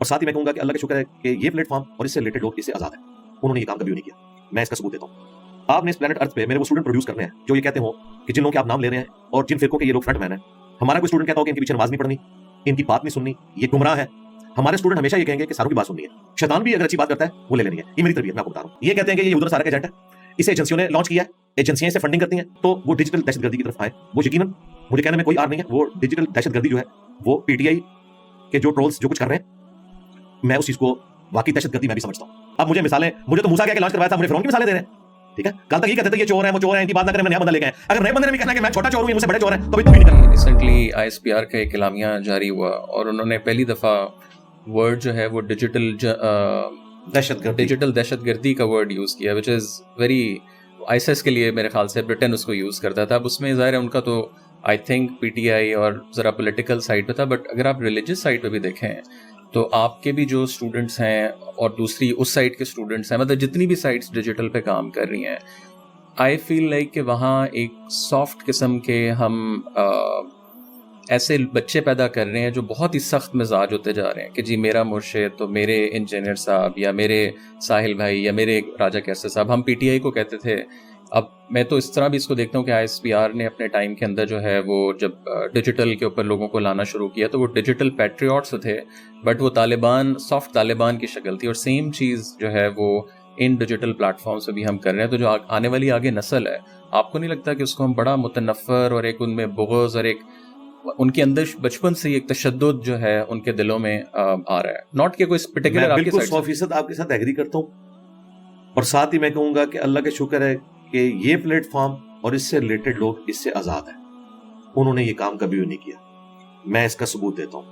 اور ساتھ ہی میں کہوں گا کہ اللہ کا شکر ہے کہ یہ پلیٹ فارم اور اس سے ریلیٹڈ لوگ اس سے آزاد ہیں. انہوں نے یہ کام کبھی نہیں کیا. میں اس کا ثبوت دیتا ہوں. آپ نے اس پلانٹ ارتھ پہ میرے وہ اسٹوڈنٹ پروڈیوس کرنے ہیں جو یہ کہتے ہوں کہ جن لوگوں کے آپ نام لے رہے ہیں اور جن فرقوں کے یہ لوگ فرنٹ مین ہیں. ہمارا کوئی اسٹوڈنٹ کہتا ہو کہ ان کے پیچھے نماز نہیں پڑھنی, ان کی بات نہیں سننی, یہ گمراہ ہے. ہمارے اسٹوڈنٹ ہمیشہ یہ کہیں گے کہ ساروں کی بات سننی ہے. شیطان بھی اگر اچھی بات کرتا ہے وہ لے لینی ہے. یہ میری تربیت, میں آپ کو بتا رہا ہوں. یہ کہتے ہیں کہ یہ یہود و نصارہ کا ایجنٹ ہے, اسے ایجنسیوں نے لانچ کیا ہے, ایجنسیاں اسے فنڈنگ کرتی ہیں, تو وہ ڈیجیٹل دہشت گردی کی طرف آئے. وہ یقیناً مجھے کہنے میں کوئی آر نہیں ہے, وہ ڈیجیٹل دہشت گردی جو ہے وہ پی ٹی آئی کے جو ٹرولز جو کچھ کر رہے ہیں, میں اس چیز کو واقعی دہشت گردی میں بھی سمجھتا ہوں. اب مجھے مثالیں, مجھے تو موسیٰ کہہ کے لانچ کروایا تھا, مجھے فرعون کی مثالیں دے رہے ہیں. ٹھیک ہے, کل تک یہ کہتے تھے یہ چور ہیں, وہ چور ہیں, ان کی بات نہ کریں, میں نیا بندہ لے کے آئے. اگر نئے بندے نے بھی کہنا کہ میں چھوٹا چور ہوں, یہ مجھ سے بڑے چور ہیں, تو بھی نہیں کرنا. Recently I S P R کا ایک اعلامیہ جاری ہوا اور انہوں نے پہلی دفعہ ورڈ جو ہے وہ ڈیجیٹل دہشت گردی کا ورڈ یوز کیا, وچ از ویری آئی ایس کے لیے میرے خیال سے برٹن اس کو یوز کرتا تھا. اب اس میں ظاہر ہے ان کا تو I think P T I اور ذرا پولیٹیکل سائڈ پہ تھا, بٹ اگر آپ ریلیجس سائڈ پہ بھی دیکھیں تو آپ کے بھی جو اسٹوڈنٹس ہیں اور دوسری اس سائڈ کے اسٹوڈنٹس ہیں, مطلب جتنی بھی سائٹس ڈیجیٹل پہ کام کر رہی ہیں, آئی فیل لائک کہ وہاں ایک سافٹ قسم کے ہم ایسے بچے پیدا کر رہے ہیں جو بہت ہی سخت مزاج ہوتے جا رہے ہیں کہ جی میرا مرشد تو میرے انجینئر صاحب یا میرے ساحل بھائی یا میرے راجا کیسر صاحب. ہم پی ٹی آئی کو کہتے تھے, اب میں تو اس طرح بھی اس کو دیکھتا ہوں کہ آئی ایس پی آر نے اپنے ٹائم کے اندر جو ہے وہ جب ڈیجیٹل کے اوپر لوگوں کو لانا شروع کیا تو وہ ڈیجیٹل پیٹریوٹس تھے, بٹ وہ طالبان, سافٹ طالبان کی شکل تھی. اور سیم چیز جو ہے وہ ان ڈیجیٹل پلیٹ فارم سے بھی ہم کر رہے ہیں. تو جو آنے والی آگے نسل ہے, آپ کو نہیں لگتا کہ اس کو ہم بڑا متنفر اور ایک ان میں بغض اور ایک ان کے اندر بچپن سے ایک تشدد جو ہے ان کے دلوں میں آ رہا ہے؟ ناٹ کہ کوئی پرٹیکولر, میں بالکل 100% آپ کے ساتھ ایگری کرتا ہوں. اور ساتھ ہی میں کہوں گا کہ اللہ کا شکر ہے کہ یہ پلیٹ فارم اور اس سے ریلیٹڈ لوگ اس سے آزاد ہیں. انہوں نے یہ کام کبھی نہیں کیا. میں اس کا ثبوت دیتا ہوں.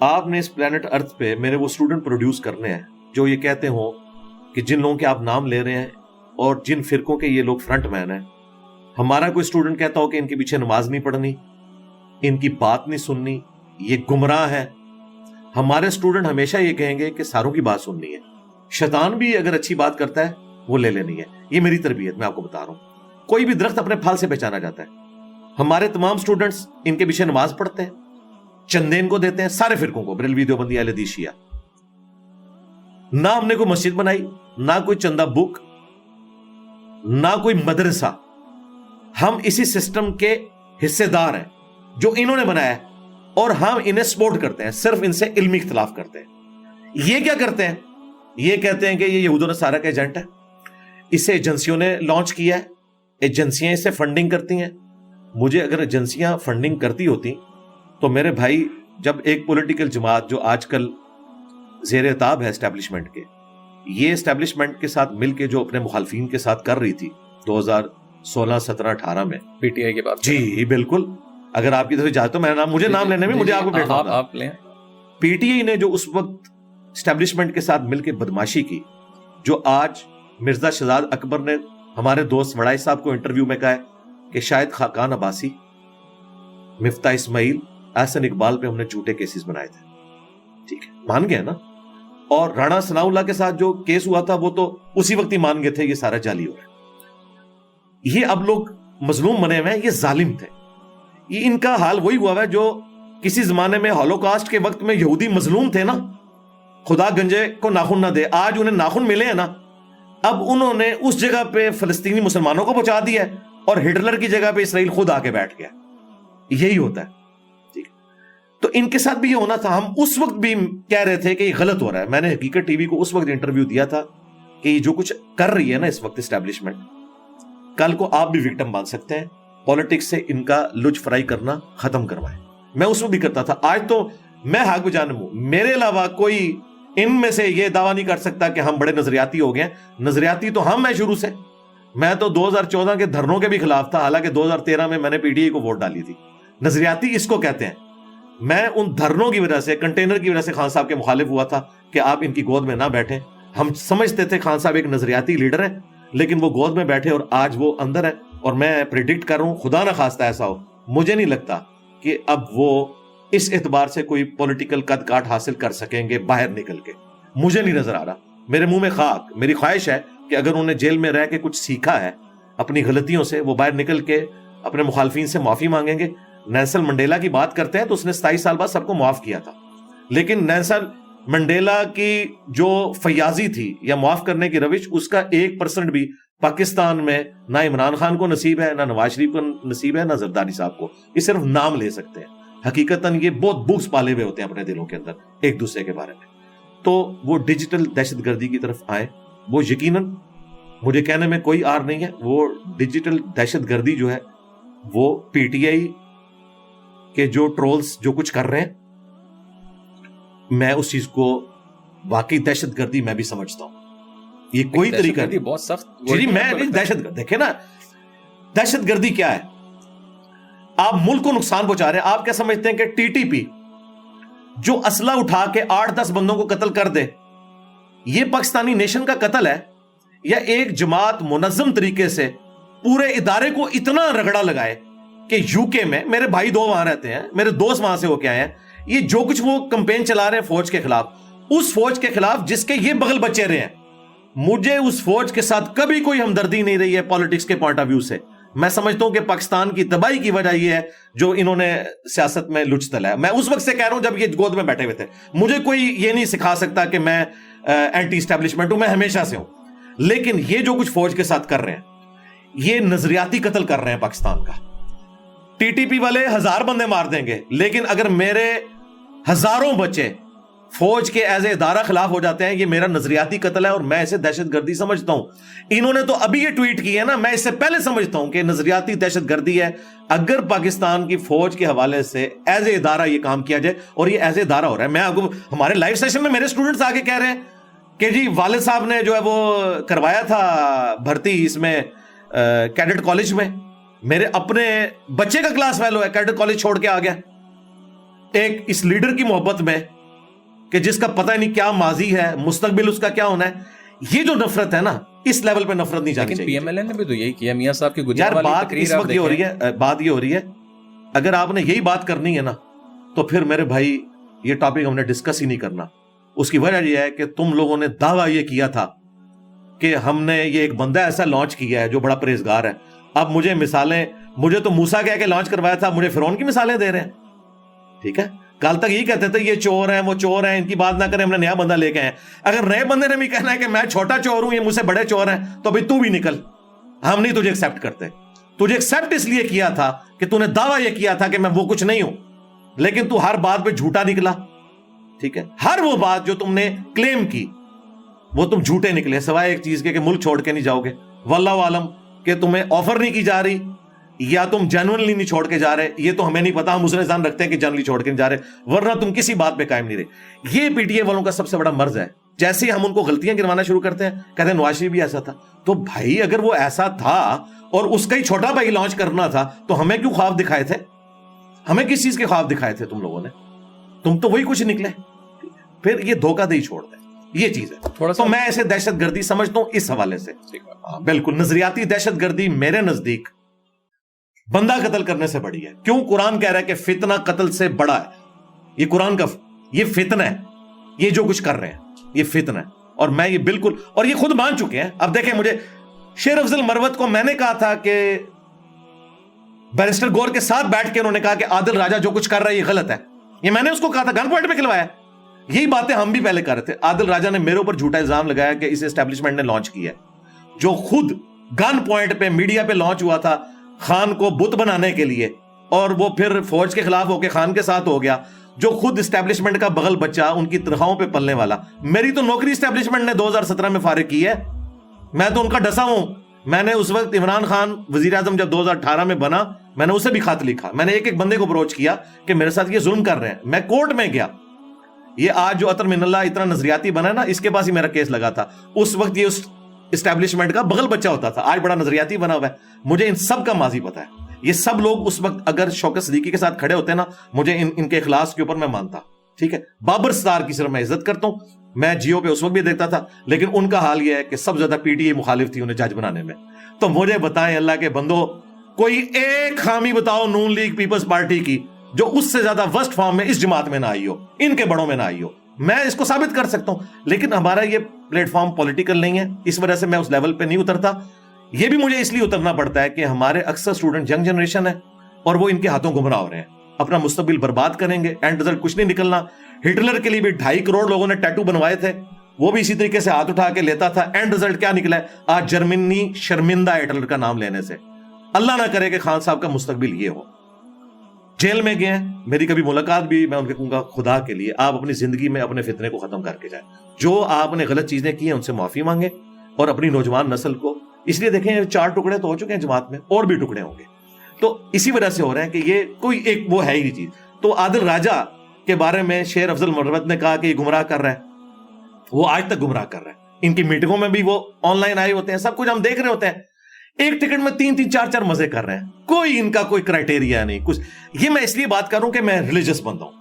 آپ نے اس پلانٹ ارتھ پہ میرے وہ اسٹوڈنٹ پروڈیوس کرنے ہیں جو یہ کہتے ہوں کہ جن لوگوں کے آپ نام لے رہے ہیں اور جن فرقوں کے یہ لوگ فرنٹ مین ہیں. ہمارا کوئی اسٹوڈنٹ کہتا ہو کہ ان کے پیچھے نماز نہیں پڑھنی, ان کی بات نہیں سننی, یہ گمراہ ہے. ہمارے اسٹوڈنٹ ہمیشہ یہ کہیں گے کہ ساروں کی بات سننی ہے. شیطان بھی اگر اچھی بات کرتا ہے وہ لے لینی ہے. یہ میری تربیت, میں آپ کو بتا رہا ہوں. کوئی بھی درخت اپنے پھل سے پہچانا جاتا ہے. ہمارے تمام اسٹوڈنٹس ان کے پیچھے نماز پڑھتے ہیں, چندے ان کو دیتے ہیں, سارے فرقوں کو, بریلوی, دیوبندی, اہل حدیث, شیعہ. نہ ہم نے کوئی مسجد بنائی, نہ کوئی چندہ بک, نہ کوئی مدرسہ. ہم اسی سسٹم کے حصے دار ہیں جو انہوں نے بنایا ہے, اور ہم انہیں سپورٹ کرتے ہیں, صرف ان سے علمی اختلاف کرتے ہیں. یہ کیا کرتے ہیں؟ یہ کہتے ہیں کہ یہ یہود و نصارہ کا ایجنٹ ہے, اسے ایجنسیوں نے لانچ کیا ہے, ایجنسیاں اسے فنڈنگ کرتی ہیں. مجھے اگر ایجنسیاں فنڈنگ کرتی ہوتی تو میرے بھائی, جب ایک پولیٹیکل جماعت جو آج کل زیر اعتاب ہے اسٹیبلشمنٹ کے, یہ اسٹیبلشمنٹ کے ساتھ مل کے جو اپنے مخالفین کے ساتھ کر رہی تھی 2016, 17, 18 میں, پی ٹی آئی کی بات, جی بالکل. اگر آپ کی طرف جاتے تو میں مجھے نام لینے میں مجھے آپ کو آپ لیں. پی ٹی آئی نے جو اس وقت اسٹیبلشمنٹ کے ساتھ مل کے بدماشی کی, جو آج مرزا شہزاد اکبر نے ہمارے دوست وڑائی صاحب کو انٹرویو میں کہا ہے کہ شاید خاقان عباسی, مفتاح اسماعیل, احسن اقبال پہ ہم نے جھوٹے کیسز بنائے تھے. ٹھیک ہے, مان گئے نا. اور رانا ثناء اللہ کے ساتھ جو کیس ہوا تھا وہ تو اسی وقت ہی مان گئے تھے یہ سارا جعلی ہو رہا ہے. یہ اب لوگ مظلوم بنے ہوئے ہیں, یہ ظالم تھے. یہ ان کا حال وہی ہوا ہے جو کسی زمانے میں ہولوکاسٹ کے وقت میں یہودی مظلوم تھے نا, خدا گنجے کو ناخن نہ دے, آج انہیں ناخن ملے ہیں نا, اب انہوں نے اس جگہ پہ فلسطینی مسلمانوں کو پہنچا دیا ہے اور ہٹلر کی جگہ پہ اسرائیل خود آ کے بیٹھ گیا. یہی ہوتا ہے. ٹھیک, تو ان کے ساتھ بھی یہ ہونا تھا. ہم اس وقت بھی کہہ رہے تھے کہ یہ غلط ہو رہا ہے. میں نے حقیقت ٹی وی کو اس وقت انٹرویو دیا تھا کہ یہ جو کچھ کر رہی ہے نا اس وقت اسٹیبلشمنٹ, کل کو آپ بھی وکٹم بن سکتے ہیں. پالیٹکس سے ان کا لج فرائی کرنا ختم کروائیں. میں اس وقت بھی کرتا تھا. آج تو میں حق بجانب ہوں, میرے علاوہ کوئی ان میں سے یہ دعویٰ نہیں کر سکتا کہ ہم بڑے نظریاتی ہو گئے ہیں. نظریاتی تو ہم ہیں شروع سے. میں تو 2014 کے دھرنوں کے بھی خلاف تھا, حالانکہ 2013 میں نے پی ٹی آئی کو ووٹ ڈالی تھی. نظریاتی اس کو کہتے ہیں. میں ان دھرنوں کی وجہ سے, کنٹینر کی وجہ سے خان صاحب کے مخالف ہوا تھا کہ آپ ان کی گود میں نہ بیٹھیں. ہم سمجھتے تھے خان صاحب ایک نظریاتی لیڈر ہیں, لیکن وہ گود میں بیٹھے اور آج وہ اندر ہے. اور میں پریڈکٹ کر رہا ہوں, خدا نہ خواستہ ایسا ہو, مجھے نہیں لگتا کہ اب وہ اس اعتبار سے کوئی پولیٹیکل قد کاٹ حاصل کر سکیں گے باہر نکل کے. مجھے نہیں نظر آ رہا. میرے منہ میں خاک. میری خواہش ہے کہ اگر انہوں نے جیل میں رہ کے کچھ سیکھا ہے اپنی غلطیوں سے, وہ باہر نکل کے اپنے مخالفین سے معافی مانگیں گے. نیلسن منڈیلا کی بات کرتے ہیں تو اس نے 27 سال بعد سب کو معاف کیا تھا, لیکن نیلسن منڈیلا کی جو فیاضی تھی یا معاف کرنے کی روش، اس کا 1% بھی پاکستان میں نہ عمران خان کو نصیب ہے، نہ نواز شریف کو نصیب ہے، نہ زرداری صاحب کو. یہ صرف نام لے سکتے ہیں. حقیقتاً یہ بہت بغض پالے ہوئے ہوتے ہیں اپنے دلوں کے اندر ایک دوسرے کے بارے میں. تو وہ ڈیجیٹل دہشت گردی کی طرف آئیں. وہ یقیناً مجھے کہنے میں کوئی آر نہیں ہے، وہ ڈیجیٹل دہشت گردی جو ہے وہ پی ٹی آئی کے جو ٹرولز جو کچھ کر رہے ہیں، میں اس چیز کو واقعی دہشت گردی میں بھی سمجھتا ہوں. یہ کوئی طریقہ نہیں. بہت سخت. جی میں دہشت گرد دیکھیں نا، دہشت گردی کیا ہے؟ آپ ملک کو نقصان پہنچا رہے ہیں. آپ کیا سمجھتے ہیں کہ ٹی ٹی پی جو اسلحہ اٹھا کے 8-10 بندوں کو قتل کر دے، یہ پاکستانی نیشن کا قتل ہے؟ یا ایک جماعت منظم طریقے سے پورے ادارے کو اتنا رگڑا لگائے کہ یو کے میں میرے بھائی 2 وہاں رہتے ہیں، میرے دوست وہاں سے ہو کے آئے ہیں، یہ جو کچھ وہ کمپین چلا رہے ہیں فوج کے خلاف، اس فوج کے خلاف جس کے یہ بغل بچے رہے ہیں، مجھے اس فوج کے ساتھ کبھی کوئی ہمدردی نہیں رہی ہے پالیٹکس کے پوائنٹ آف ویو سے. میں سمجھتا ہوں کہ پاکستان کی تباہی کی وجہ یہ ہے جو انہوں نے سیاست میں لچ تلایا. میں اس وقت سے کہہ رہا ہوں جب یہ گود میں بیٹھے ہوئے تھے. مجھے کوئی یہ نہیں سکھا سکتا کہ میں اینٹی اسٹیبلشمنٹ ہوں، میں ہمیشہ سے ہوں. لیکن یہ جو کچھ فوج کے ساتھ کر رہے ہیں، یہ نظریاتی قتل کر رہے ہیں پاکستان کا. ٹی ٹی پی والے 1000 بندے مار دیں گے، لیکن اگر میرے ہزاروں بچے فوج کے ایز اے ادارہ خلاف ہو جاتے ہیں، یہ میرا نظریاتی قتل ہے اور میں اسے دہشت گردی سمجھتا ہوں. انہوں نے تو ابھی یہ ٹویٹ کی ہے نا، میں اس سے پہلے سمجھتا ہوں کہ نظریاتی دہشت گردی ہے. اگر پاکستان کی فوج کے حوالے سے ایز اے ادارہ یہ کام کیا جائے، اور یہ ایز اے ادارہ ہو رہا ہے. میں آپ کو ہمارے لائیو سیشن میں میرے اسٹوڈنٹس آگے کہہ رہے ہیں کہ جی والد صاحب نے جو ہے وہ کروایا تھا بھرتی اس میں کیڈٹ کالج میں، میرے اپنے بچے کا کلاس فیلو ہے، کیڈٹ کالج چھوڑ کے آ گیا ایک اس لیڈر کی محبت میں کہ جس کا پتہ نہیں کیا ماضی ہے، مستقبل اس کا کیا ہونا ہے. یہ جو نفرت ہے نا، اس لیول پہ نفرت نہیں جانی چاہیے. پی ایم ایل این نے بھی تو یہی کیا. میاں صاحب کی یار گجرات والی بات تقریر اس وقت یہ ہو رہی ہے، بات یہ ہو رہی ہے، اگر آپ نے یہی بات کرنی ہے نا تو پھر میرے بھائی یہ ٹاپک ہم نے ڈسکس ہی نہیں کرنا. اس کی وجہ یہ ہے کہ تم لوگوں نے دعویٰ یہ کیا تھا کہ ہم نے یہ ایک بندہ ایسا لانچ کیا ہے جو بڑا پرہیزگار ہے. اب مجھے مثالیں، مجھے تو موسیٰ کہہ کے لانچ کروایا تھا، مجھے فرعون کی مثالیں دے رہے ہیں. ٹھیک ہے، کل تک یہی کہتے تھے یہ چور ہیں، وہ چور ہیں، ان کی بات نہ کریں، ہم نے نیا بندہ لے کے آئے. اگر نئے بندے نے بھی کہنا ہے کہ میں چھوٹا چور ہوں، یہ مجھ سے بڑے چور ہیں، تو بھائی تو بھی نکل. ہم نہیں تجھے ایکسیپٹ کرتے. تجھے ایکسیپٹ اس لیے کیا تھا کہ تو نے دعویٰ یہ کیا تھا کہ میں وہ کچھ نہیں ہوں، لیکن تو ہر بات پہ جھوٹا نکلا. ٹھیک ہے، ہر وہ بات جو تم نے کلیم کی وہ تم جھوٹے نکلے، سوائے ایک چیز کے کہ ملک چھوڑ کے نہیں جاؤ گے. واللہ عالم کہ تمہیں آفر نہیں کی جا رہی یا تم جنرلی نہیں چھوڑ کے جا رہے، یہ تو ہمیں نہیں پتا. ہم اس نے ظن رکھتے ہیں کہ جنرلی چھوڑ کے نہیں جا رہے، ورنہ تم کسی بات پہ قائم نہیں رہے. یہ پی ٹی اے والوں کا سب سے بڑا مرض ہے. جیسے ہی ہم ان کو غلطیاں گنوانا شروع کرتے ہیں، کہتے ہیں نواز شریف بھی ایسا تھا. تو بھائی اگر وہ ایسا تھا اور اس کا ہی چھوٹا بھائی لانچ کرنا تھا تو ہمیں کیوں خواب دکھائے تھے؟ ہمیں کس چیز کے خواب دکھائے تھے تم لوگوں نے؟ تم تو وہی کچھ نکلے. پھر یہ دھوکہ دہی چھوڑ دیں، یہ چیز ہے. تو میں ایسے دہشت گردی سمجھتا ہوں اس حوالے سے. بالکل نظریاتی دہشت گردی میرے نزدیک بندہ قتل کرنے سے بڑی ہے. کیوں؟ قرآن کہہ رہا ہے کہ فتنہ قتل سے بڑا ہے. یہ قرآن کا یہ فتنہ ہے، یہ جو کچھ کر رہے ہیں یہ فتنہ ہے. اور میں یہ بالکل، اور یہ خود مان چکے ہیں. اب دیکھیں، مجھے شیر افضل مروت کو میں نے کہا تھا کہ بیرسٹر گور کے ساتھ بیٹھ کے انہوں نے کہا کہ عادل راجہ جو کچھ کر رہا ہے یہ غلط ہے. یہ میں نے اس کو کہا تھا، گن پوائنٹ پہ کھلوایا. یہی باتیں ہم بھی پہلے کر رہے تھے. عادل راجہ نے میرے اوپر جھوٹا الزام لگایا کہ اس اسٹیبلشمنٹ نے لانچ کیا ہے، جو خود گن پوائنٹ پہ میڈیا پہ لانچ ہوا تھا خان کو بت بنانے کے لیے، اور وہ پھر فوج کے خلاف ہو کے خان کے ساتھ ہو گیا، جو خود اسٹیبلشمنٹ کا بغل بچہ، ان کی تنخواہوں پہ پلنے والا. میری تو نوکری اسٹیبلشمنٹ نے 2017 میں فارغ کی ہے. میں تو ان کا ڈسا ہوں. میں نے اس وقت عمران خان وزیر اعظم جب 2018 میں بنا، میں نے اسے بھی خط لکھا. میں نے ایک ایک بندے کو اپروچ کیا کہ میرے ساتھ یہ ظلم کر رہے ہیں. میں کورٹ میں گیا. یہ آج جو عطر من اللہ اتنا نظریاتی بنا ہے نا، اس کے پاس ہی میرا کیس لگا تھا. اس وقت یہ اس اسٹیبلشمنٹ کا بغل بچہ ہوتا تھا، آج بڑا نظریاتی بنا ہوا ہے. مجھے ان سب کا ماضی پتا ہے. یہ سب لوگ اس وقت اگر شوکت صدیقی کے ساتھ کھڑے ہوتے نا، مجھے ان کے اخلاص کے اوپر میں مانتا. ٹھیک ہے، بابر ستار کی صرف میں عزت کرتا ہوں. میں جیو پہ اس وقت بھی دیکھتا تھا، لیکن ان کا حال یہ ہے کہ سب زیادہ پی ٹی اے مخالف تھی انہیں جج بنانے میں. تو مجھے بتائیں اللہ کے بندو، کوئی ایک خامی بتاؤ نون لیگ پیپلز پارٹی کی جو اس سے زیادہ ورسٹ فارم میں اس جماعت میں نہ آئی ہو، ان کے بڑوں میں نہ آئی ہو. میں اس کو ثابت کر سکتا ہوں، لیکن ہمارا یہ پلیٹ فارم پولیٹیکل نہیں ہے، اس وجہ سے میں اس لیول پہ نہیں اترتا. یہ بھی مجھے اس لیے اترنا پڑتا ہے کہ ہمارے اکثر اسٹوڈنٹ ینگ جنریشن ہے اور وہ ان کے ہاتھوں گمراہ ہو رہے ہیں، اپنا مستقبل برباد کریں گے، اینڈ رزلٹ کچھ نہیں نکلنا. ہٹلر کے لیے بھی 2.5 کروڑ لوگوں نے ٹیٹو بنوائے تھے, وہ بھی اسی طریقے سے ہاتھ اٹھا کے لیتا تھا. اینڈ رزلٹ کیا نکلا ہے؟ آج جرمنی شرمندہ ہے ہٹلر کا نام لینے سے. اللہ نہ کرے کہ خان صاحب کا مستقبل یہ ہو. جیل میں گئے ہیں, میری کبھی ملاقات بھی, میں ان کے کہوں گا خدا کے لیے آپ اپنی زندگی میں اپنے فتنے کو ختم کر کے جائیں. جو آپ نے غلط چیزیں کی ہیں ان سے معافی مانگیں, اور اپنی نوجوان نسل کو, اس لیے دیکھیں 4 ٹکڑے تو ہو چکے ہیں جماعت میں, اور بھی ٹکڑے ہوں گے, تو اسی وجہ سے ہو رہے ہیں کہ یہ کوئی ایک وہ ہے ہی نہیں چیز. تو عادل راجہ کے بارے میں شیر افضل مروت نے کہا کہ یہ گمراہ کر رہا ہے, وہ آج تک گمراہ کر رہا ہے. ان کی میٹنگوں میں بھی وہ آن لائن آئے ہوتے ہیں, سب کچھ ہم دیکھ رہے ہوتے ہیں, ایک ٹکٹ میں 3-3 4-4 مزے کر رہے ہیں, کوئی ان کا کوئی کرائٹیریا نہیں کچھ. یہ میں اس لیے بات کر رہا ہوں کہ میں ریلیجس بندہ ہوں,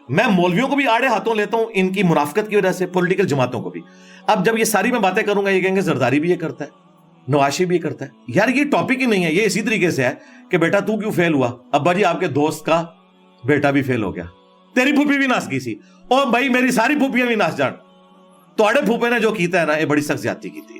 میں مولویوں کو بھی آڑے ہاتھوں لیتا ہوں ان کی منافقت کی وجہ سے, پولیٹیکل جماعتوں کو بھی. اب جب یہ ساری میں باتیں کروں گا یہ کہیں گے زرداری بھی یہ کرتا ہے, نواشی بھی یہ کرتا ہے. یار یہ ٹاپک ہی نہیں ہے, یہ اسی طریقے سے ہے کہ بیٹا تو کیوں فیل ہوا؟ ابا جی آپ کے دوست کا بیٹا بھی فیل ہو گیا, تیری پھوپھی بھی ناس کی سی, اور بھائی میری ساری پھوپھیاں بھی ناس جان. تو آڑے پھوپے نے جو کیتا ہے نا, یہ بڑی سخت زیادتی کی تھی.